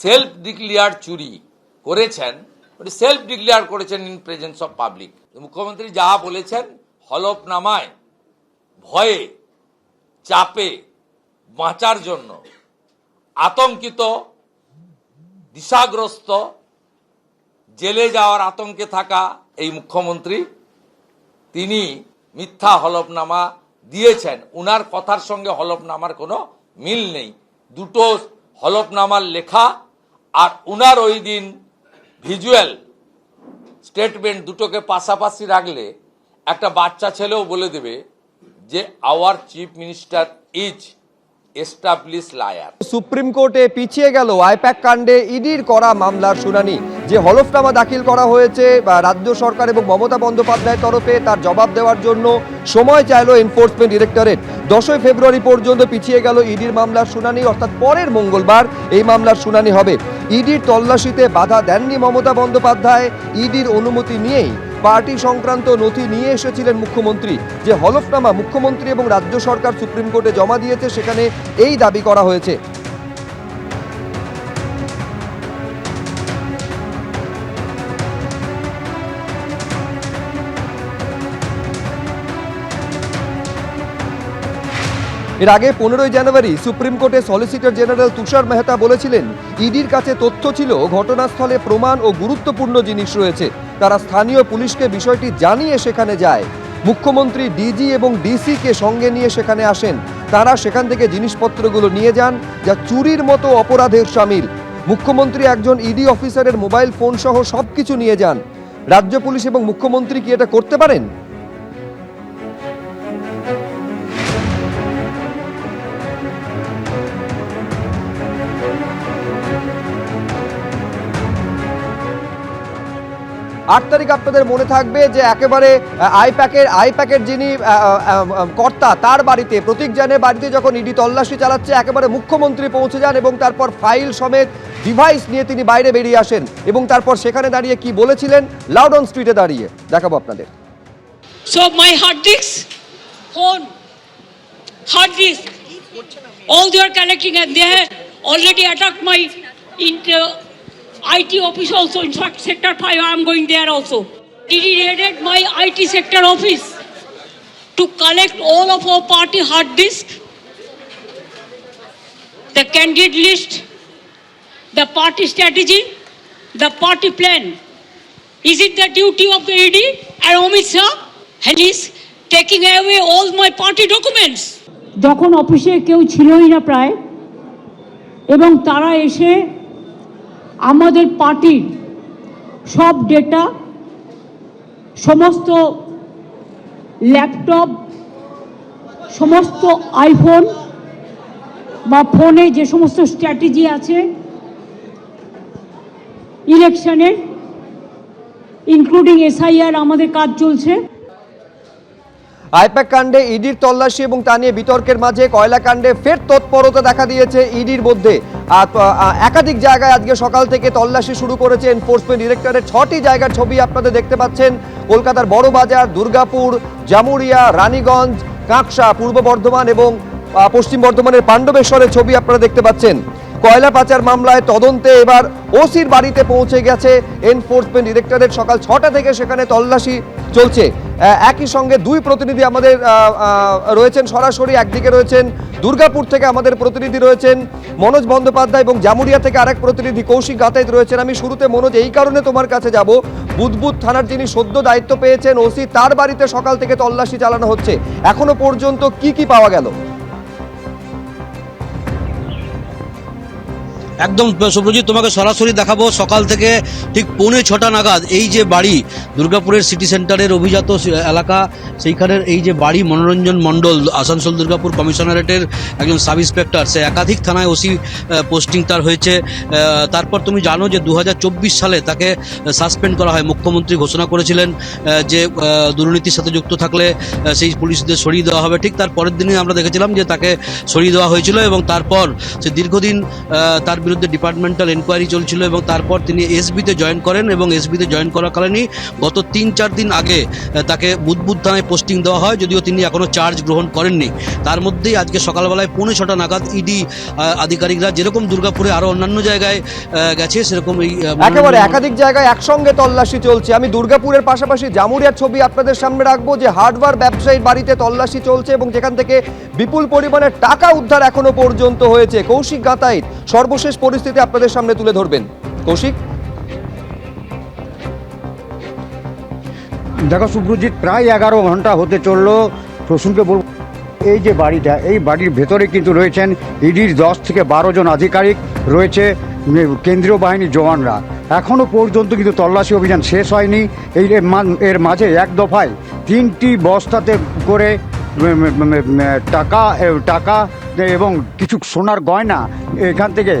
Self declare চুরি করেছেন, self declare করেছেন ইন প্রেজেন্স অফ পাবলিক। মুখ্যমন্ত্রী যা বলেছেন হলফনামায় ভয়ে চাপে বাঁচার জন্য আতঙ্কিত দিশাগ্রস্ত জেলে যাওয়ার আতঙ্কে থাকা এই মুখ্যমন্ত্রী তিনি মিথ্যা হলফনামা দিয়েছেন। উনার কথার সঙ্গে হলফনামার কোনো মিল নেই। দুটো হলফনামার লেখা আর উনার ওই দিন ভিজুয়াল স্টেটমেন্ট দুটোকে পাশাপাশি রাখলে একটা বাচ্চা ছেলেও বলে দেবে যে hour chief minister is establish liar. Supreme কোর্টে পিছিয়ে গেল আইপ্যাক কাণ্ডে ইডির করা মামলার শুনানি। যে হলফনামা দাখিল করা হয়েছে রাজ্য সরকার এবং মমতা বন্দ্যোপাধ্যায়ের তরফে, তার জবাব দেওয়ার জন্য সময় চাইল এনফোর্সমেন্ট ডিরেক্টরেট। 10 ফেব্রুয়ারি পর্যন্ত পিছিয়ে গেল ইডির মামলার শুনানি, অর্থাৎ পরের মঙ্গলবার এই মামলার শুনানি হবে। ইডির তল্লাশিতে বাধা দেননি মমতা বন্দ্যোপাধ্যায়। ইডির অনুমতি নিয়েই পার্টি সংক্রান্ত নথি নিয়ে এসেছিলেন মুখ্যমন্ত্রী। যে হলফনামা মুখ্যমন্ত্রী এবং রাজ্য সরকার সুপ্রিম কোর্টে জমা দিয়েছে সেখানে এই দাবি করা হয়েছে। এর আগে 15 জানুয়ারি সুপ্রিম কোর্টে সলিসিটর জেনারেল তুষার মেহতা বলেছিলেন, ইডির কাছে তথ্য ছিল, ঘটনাস্থলে প্রমাণ ও গুরুত্বপূর্ণ জিনিস রয়েছে। তারা স্থানীয় পুলিশকে বিষয়টি জানিয়ে সেখানে যায়। মুখ্যমন্ত্রী ডিজি এবং ডিসিকে সঙ্গে নিয়ে সেখানে আসেন। তারা সেখান থেকে জিনিসপত্রগুলো নিয়ে যান, যা চুরির মতো অপরাধের শামিল। মুখ্যমন্ত্রী একজন ইডি অফিসারের মোবাইল ফোন সহ সবকিছু নিয়ে যান। রাজ্য পুলিশ এবং মুখ্যমন্ত্রী কি এটা করতে পারেন? আট তারিখ আপনাদের মনে থাকবে যে একেবারে আইপ্যাকের যিনি কর্তা তার বাড়িতে, প্রতীক জানের বাড়িতে যখন ইডি তল্লাশি চালাচ্ছে, একেবারে মুখ্যমন্ত্রী পৌঁছে যান এবং তারপর ফাইল সমেত ডিভাইস নিয়ে তিনি বাইরে বেরিয়ে আসেন এবং তারপর সেখানে দাঁড়িয়ে কি বলেছিলেন লাউডন স্ট্রিটে দাঁড়িয়ে দেখাবো আপনাদের। So my hard disk, phone, hard disk, all they are collecting, and they have already attacked my IT office also. In fact, sector 5, I am going there also. Did he raided my IT sector office to collect all of our party hard disk, the candidate list, the party strategy, the party plan. Is it the duty of the ED and Amit Shah? And he's taking away all my party documents. যখন অফিসে কেউ ছিলই না প্রায়, এবং তারা এসে আমাদের পার্টির সব ডেটা, সমস্ত ল্যাপটপ, সমস্ত আইফোন বা ফোনে যে সমস্ত স্ট্র্যাটেজি আছে ইলেকশনের, ইনক্লুডিং SIR, আমাদের কাজ চলছে। আইপ্যাক কাণ্ডে ইডির তল্লাশি এবং তা নিয়ে বিতর্কের মাঝে কয়লা কাণ্ডে ফের তৎপরতা দেখা দিয়েছে ইডির মধ্যে। একাধিক জায়গায় আজকে সকাল থেকে তল্লাশি শুরু করেছে এনফোর্সমেন্ট ডিরেক্টরেট। 6টি জায়গার ছবি আপনাদের দেখতে পাচ্ছেন। কলকাতার বড়বাজার, দুর্গাপুর, জামুরিয়া, রানীগঞ্জ, কাঁকসা, পূর্ব বর্ধমান এবং পশ্চিম বর্ধমানের পাণ্ডবেশ্বরের ছবি আপনারা দেখতে পাচ্ছেন। কয়লা পাচার মামলায় তদন্তে এবার ওসির বাড়িতে পৌঁছে গেছে এনফোর্সমেন্ট ডিরেক্টরেট। সকাল 6টা থেকে সেখানে তল্লাশি চলছে। একই সঙ্গে দুই প্রতিনিধি আমাদের রয়েছেন সরাসরি। একদিকে রয়েছেন দুর্গাপুর থেকে আমাদের প্রতিনিধি রয়েছেন মনোজ বন্দ্যোপাধ্যায় এবং জামুরিয়া থেকে আরেক প্রতিনিধি কৌশিক গাতাইত রয়েছেন। আমি শুরুতে মনোজ, এই কারণে তোমার কাছে যাব, বুদবুদ থানার যিনি সদ্য দায়িত্ব পেয়েছেন ওসি, তার বাড়িতে সকাল থেকে তল্লাশি চালানো হচ্ছে। এখনো পর্যন্ত কি কি পাওয়া গেল? একদম সুব্রজিৎ, তোমাকে সরাসরি দেখাবো সকাল থেকে ঠিক 5:45 নাগাদ এই যে বাড়ি, দুর্গাপুরের সিটি সেন্টারের অভিজাত এলাকা, সেইখানের এই যে বাড়ি, মনোরঞ্জন মণ্ডল, আসানসোল দুর্গাপুর কমিশনারেটের একজন সাব ইন্সপেক্টর, সে একাধিক থানায় ওসি পোস্টিং তার হয়েছে। তারপর তুমি জানো যে 2024 সালে তাকে সাসপেন্ড করা হয়। মুখ্যমন্ত্রী ঘোষণা করেছিলেন যে দুর্নীতির সাথে যুক্ত থাকলে সেই পুলিশদের সরিয়ে দেওয়া হবে। ঠিক তার পরের দিনই আমরা দেখেছিলাম যে তাকে সরিয়ে দেওয়া হয়েছিল এবং তারপর সে দীর্ঘদিন তার বিরুদ্ধে ডিপার্টমেন্টাল এনকোয়ারি চলছিল এবং তারপর তিনি এসবিতে জয়েন করেন এবং এসবিতে জয়েন করাকালীনই গত 3-4 দিন আগে তাকে বুদবুদ থানায় পোস্টিং দেওয়া হয়, যদিও তিনি এখনও চার্জ গ্রহণ করেননি। তার মধ্যেই আজকে সকালবেলায় 6:45 নাগাদ ইডি আধিকারিকরা যেরকম দুর্গাপুরে আরও অন্যান্য জায়গায় গেছে সেরকম এই একেবারে একাধিক জায়গায় একসঙ্গে তল্লাশি চলছে। আমি দুর্গাপুরের পাশাপাশি জামুরিয়ার ছবি আপনাদের সামনে রাখবো, যে হার্ডওয়্যার ব্যবসায়ীর বাড়িতে তল্লাশি চলছে এবং যেখান থেকে বিপুল পরিমাণে টাকা উদ্ধার এখনো পর্যন্ত হয়েছে। কৌশিক গাতাইত সর্বশেষ পরিস্থিতি আপনাদের সামনে তুলে ধরবেন। কৌশিক। দেখো সুব্রজিৎ, প্রায় 11 ঘন্টা হতে চললো। প্রসূনকে বলব, এই যে বাড়িটা, এই বাড়ির ভেতরে কিন্তু রয়েছেন ইডির 10 থেকে 12 জন আধিকারিক, রয়েছে কেন্দ্রীয় বাহিনীর জওয়ানরা। এখনও পর্যন্ত কিন্তু তল্লাশি অভিযান শেষ হয়নি। এর মাঝে এক দফায় 3টি বস্তাতে করে টাকা এবং কিছু সোনার গয়না এখান থেকে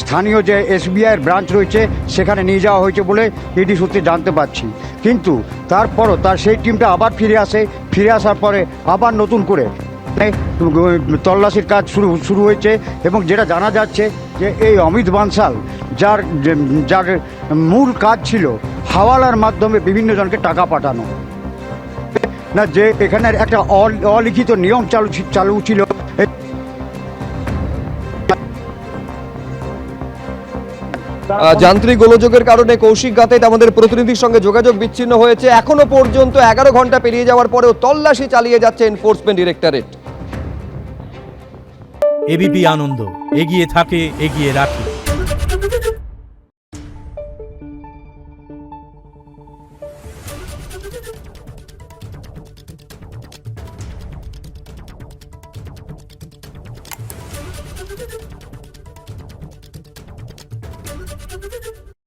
স্থানীয় যে এসবিআইয়ের ব্রাঞ্চ রয়েছে সেখানে নিয়ে যাওয়া হয়েছে বলে ইডি সূত্রে জানতে পারছি। কিন্তু তারপরও সেই টিমটা আবার ফিরে আসার পরে আবার নতুন করে তল্লাশির কাজ শুরু হয়েছে এবং যেটা জানা যাচ্ছে যে এই অমিত বানসাল, যার মূল কাজ ছিল হাওয়ালার মাধ্যমে বিভিন্ন জনকে টাকা পাঠানো, না যে এখানে একটা অলিখিত নিয়ম চালু ছিল। যান্ত্রিক গোলযোগের কারণে কৌশিক গাতাইত আমাদের প্রতিনিধির সঙ্গে যোগাযোগ বিচ্ছিন্ন হয়েছে। এখনো পর্যন্ত 11 ঘন্টা পেরিয়ে যাওয়ার পরেও তল্লাশি চালিয়ে যাচ্ছে এনফোর্সমেন্ট ডিরেক্টরেট। এবিপি আনন্দ, এগিয়ে থাকে, এগিয়ে রাখে।